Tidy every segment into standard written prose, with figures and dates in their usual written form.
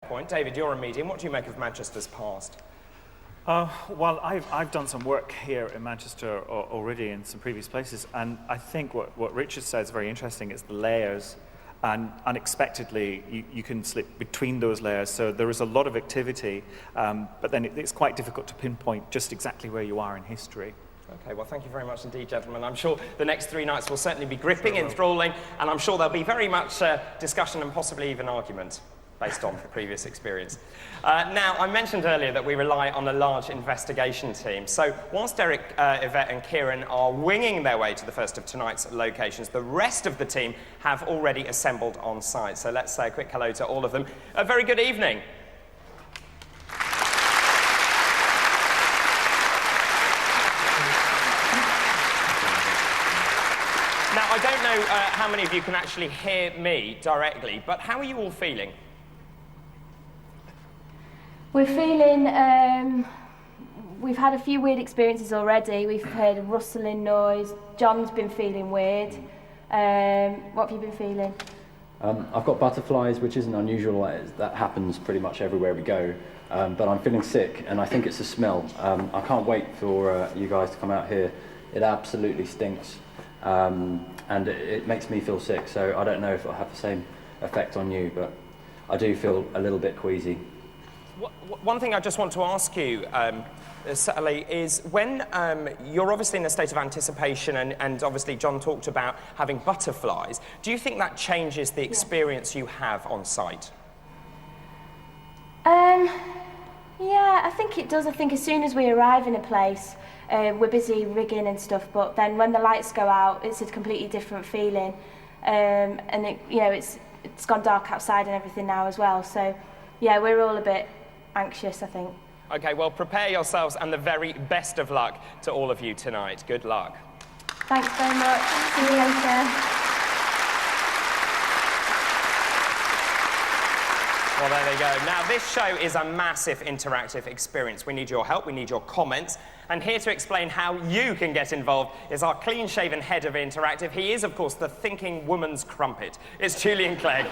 point. David, you're a medium. What do you make of Manchester's past? Well, I've done some work here in Manchester already in some previous places, and I think what Richard says is very interesting is the layers, and unexpectedly you can slip between those layers, so there is a lot of activity, but then it's quite difficult to pinpoint just exactly where you are in history. Okay, well, thank you very much indeed, gentlemen. I'm sure the next 3 nights will certainly be gripping, enthralling, and I'm sure there'll be very much discussion and possibly even argument based on previous experience. Now, I mentioned earlier that we rely on a large investigation team. So whilst Derek, Yvette and Kieran are winging their way to the first of tonight's locations, the rest of the team have already assembled on site. So let's say a quick hello to all of them. A very good evening. Now, I don't know how many of you can actually hear me directly, but how are you all feeling? We're feeling, we've had a few weird experiences already. We've heard a rustling noise. John's been feeling weird. What have you been feeling? I've got butterflies, which isn't unusual. That happens pretty much everywhere we go. But I'm feeling sick, and I think it's a smell. I can't wait for you guys to come out here. It absolutely stinks. And it makes me feel sick, so I don't know if it'll have the same effect on you, but I do feel a little bit queasy. One thing I just want to ask you, Sally, is when you're obviously in a state of anticipation, and obviously John talked about having butterflies, do you think that changes the experience you have on site? Yeah, I think it does. I think as soon as we arrive in a place, we're busy rigging and stuff, but then when the lights go out, it's a completely different feeling. And it's gone dark outside and everything now as well. So, yeah, we're all a bit anxious, I think. Okay, well, prepare yourselves, and the very best of luck to all of you tonight. Good luck. Thanks very much. See you later. Well, there they go. Now, this show is a massive interactive experience. We need your help, we need your comments. And here to explain how you can get involved is our clean-shaven head of interactive. He is, of course, the thinking woman's crumpet. It's Julian Clegg.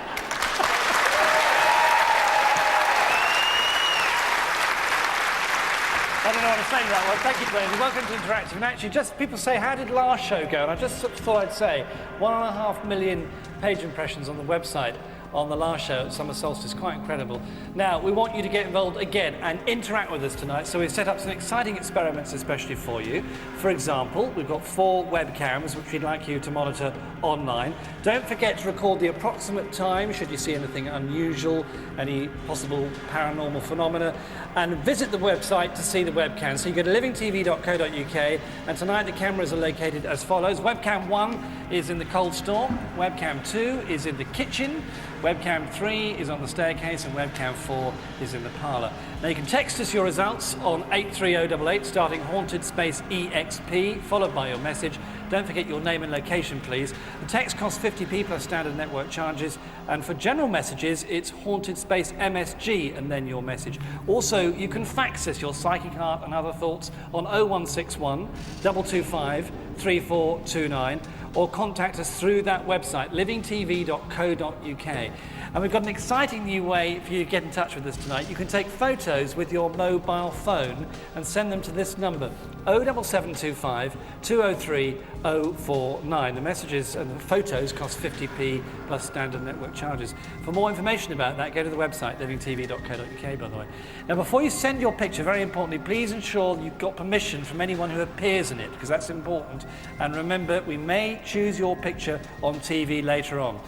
I don't know what to say to that one. Thank you, Glenn. Welcome to Interactive. And actually, just people say, how did last show go? And I just thought I'd say 1.5 million page impressions on the website on the last show at Summer Solstice. Quite incredible. Now, we want you to get involved again and interact with us tonight. So we've set up some exciting experiments especially for you. For example, we've got 4 webcams which we'd like you to monitor online. Don't forget to record the approximate time should you see anything unusual, any possible paranormal phenomena, and visit the website to see the webcam. So you go to livingtv.co.uk, and tonight the cameras are located as follows. Webcam 1 is in the cold storm, webcam 2 is in the kitchen, webcam 3 is on the staircase, and webcam 4 is in the parlour. Now you can text us your results on 83088, starting haunted space EXP, followed by your message. Don't forget your name and location, please. The text costs 50p plus standard network charges, and for general messages, it's haunted space MSG and then your message. Also, you can fax us your psychic art and other thoughts on 0161 225 3429, or contact us through that website, livingtv.co.uk. And we've got an exciting new way for you to get in touch with us tonight. You can take photos with your mobile phone and send them to this number, 07725 203 049. The messages and the photos cost 50p plus standard network charges. For more information about that, go to the website, livingtv.co.uk, by the way. Now, before you send your picture, very importantly, please ensure you've got permission from anyone who appears in it, because that's important. And remember, we may choose your picture on TV later on.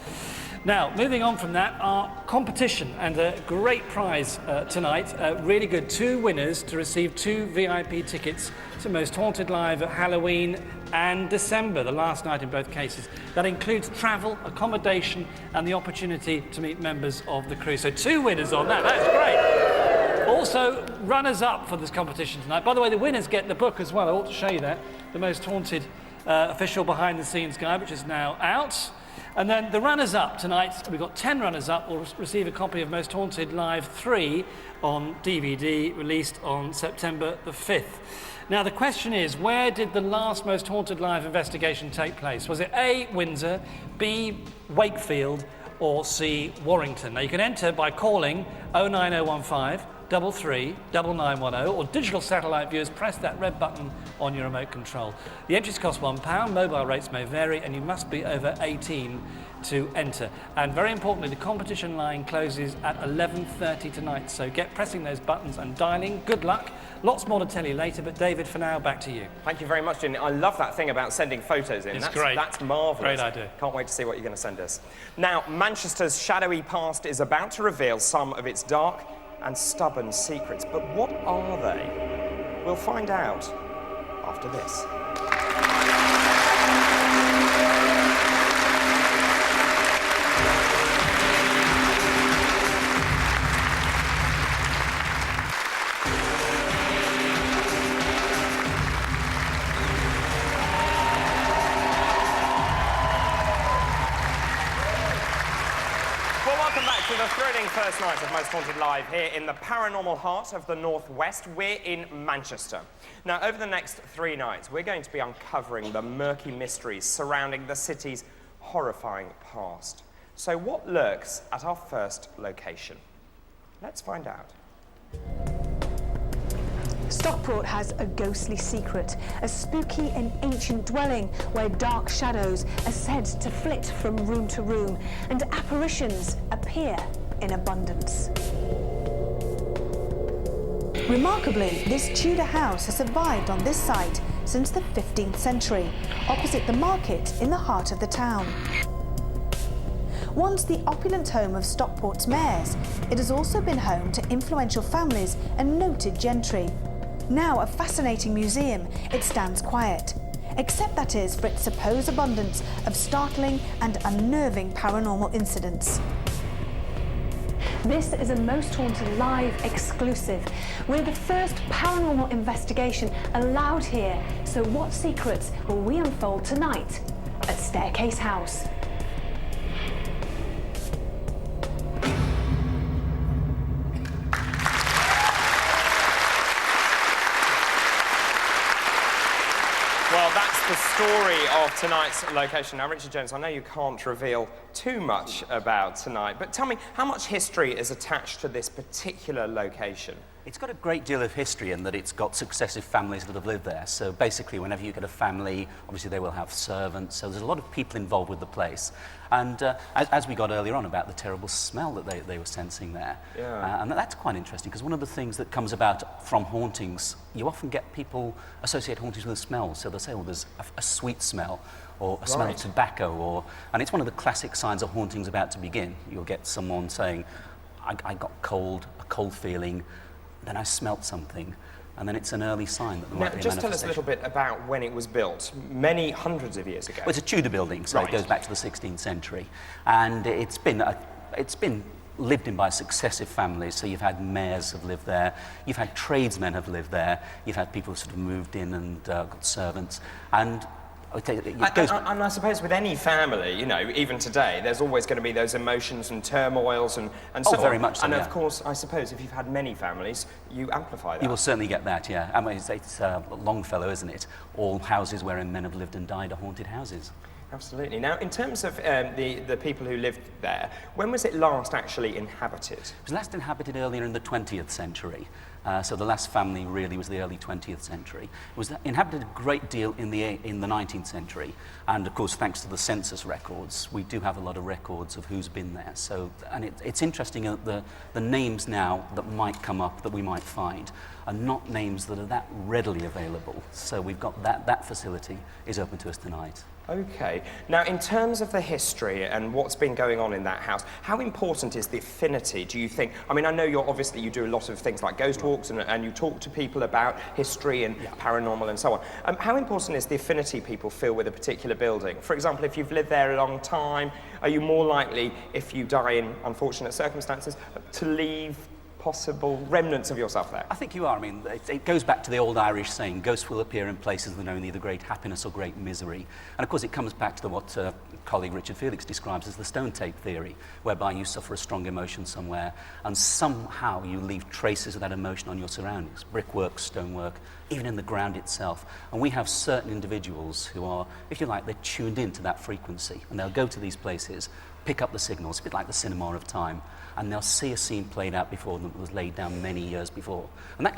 Now, moving on from that, our competition, and a great prize tonight, really good. 2 winners to receive 2 VIP tickets to Most Haunted Live at Halloween and December, the last night in both cases. That includes travel, accommodation, and the opportunity to meet members of the crew. So 2 winners on that, that's great. Also, runners-up for this competition tonight. By the way, the winners get the book as well. I ought to show you that. The Most Haunted official behind-the-scenes guide, which is now out. And then the runners-up tonight, we've got 10 runners-up, will receive a copy of Most Haunted Live 3 on DVD, released on September the 5th. Now, the question is, where did the last Most Haunted Live investigation take place? Was it A, Windsor, B, Wakefield, or C, Warrington. Now, you can enter by calling 09015 33 9910, or digital satellite viewers, press that red button on your remote control. The entries cost £1, mobile rates may vary, and you must be over 18 to enter. And very importantly, the competition line closes at 11:30 tonight, so get pressing those buttons and dialing. Good luck. Lots more to tell you later, but David, for now, back to you. Thank you very much, Jim. I love that thing about sending photos in. It's great. That's marvellous. Great idea. Can't wait to see what you're going to send us. Now, Manchester's shadowy past is about to reveal some of its dark and stubborn secrets. But what are they? We'll find out after this. The thrilling first night of Most Haunted Live here in the paranormal heart of the Northwest. We're in Manchester. Now, over the next 3 nights, we're going to be uncovering the murky mysteries surrounding the city's horrifying past. So what lurks at our first location? Let's find out. Stockport has a ghostly secret, a spooky and ancient dwelling where dark shadows are said to flit from room to room and apparitions appear in abundance. Remarkably, this Tudor house has survived on this site since the 15th century, opposite the market in the heart of the town. Once the opulent home of Stockport's mayors, it has also been home to influential families and noted gentry. Now a fascinating museum, it stands quiet, except that is for its supposed abundance of startling and unnerving paranormal incidents. This is a Most Haunted Live exclusive. We're the first paranormal investigation allowed here, so what secrets will we unfold tonight at Staircase House? Well, that's the story of tonight's location. Now, Richard Jones, I know you can't reveal too much about tonight, but tell me, how much history is attached to this particular location? It's got a great deal of history in that it's got successive families that have lived there. So basically, whenever you get a family, obviously they will have servants. So there's a lot of people involved with the place. And as we got earlier on about the terrible smell that they were sensing there. Yeah. And that's quite interesting, because one of the things that comes about from hauntings, you often get people associate hauntings with a smell. So they'll say, oh, there's a sweet smell, or a smell of tobacco, and it's one of the classic signs of hauntings about to begin. You'll get someone saying, I got a cold feeling, then I smelt something, and then it's an early sign that there might be a just tell us a manifestation. little bit about when it was built, many hundreds of years ago. Well, it's a Tudor building, so it goes back to the 16th century, and it's been lived in by successive families. So you've had mayors have lived there, you've had tradesmen have lived there, you've had people who sort of moved in and got servants, and And I suppose with any family, you know, even today, there's always going to be those emotions and turmoils and so on. Very much so, And yeah. of course, I suppose if you've had many families, you amplify that. You will certainly get that, yeah. I mean, it's Longfellow, isn't it? All houses wherein men have lived and died are haunted houses. Absolutely. Now, in terms of the people who lived there, when was it last actually inhabited? It was last inhabited earlier in the 20th century. So the last family really was the early 20th century. It was inhabited a great deal in the 19th century. And of course, thanks to the census records, we do have a lot of records of who's been there. So, and it's interesting that the names now that might come up, that we might find, are not names that are that readily available. So we've got that facility is open to us tonight. Okay. Now, in terms of the history and what's been going on in that house, how important is the affinity, do you think? I mean, I know you do a lot of things like ghost walks and you talk to people about history and paranormal and so on. How important is the affinity people feel with a particular building? For example, if you've lived there a long time, are you more likely, if you die in unfortunate circumstances, to leave possible remnants of yourself there? I think you are. I mean, it goes back to the old Irish saying, ghosts will appear in places that know neither great happiness or great misery. And of course it comes back to what colleague Richard Felix describes as the stone tape theory, whereby you suffer a strong emotion somewhere and somehow you leave traces of that emotion on your surroundings, brickwork, stonework, even in the ground itself. And we have certain individuals who are, if you like, they're tuned into that frequency, and they'll go to these places pick up the signals, a bit like the cinema of time, and they'll see a scene played out before them that was laid down many years before. And that could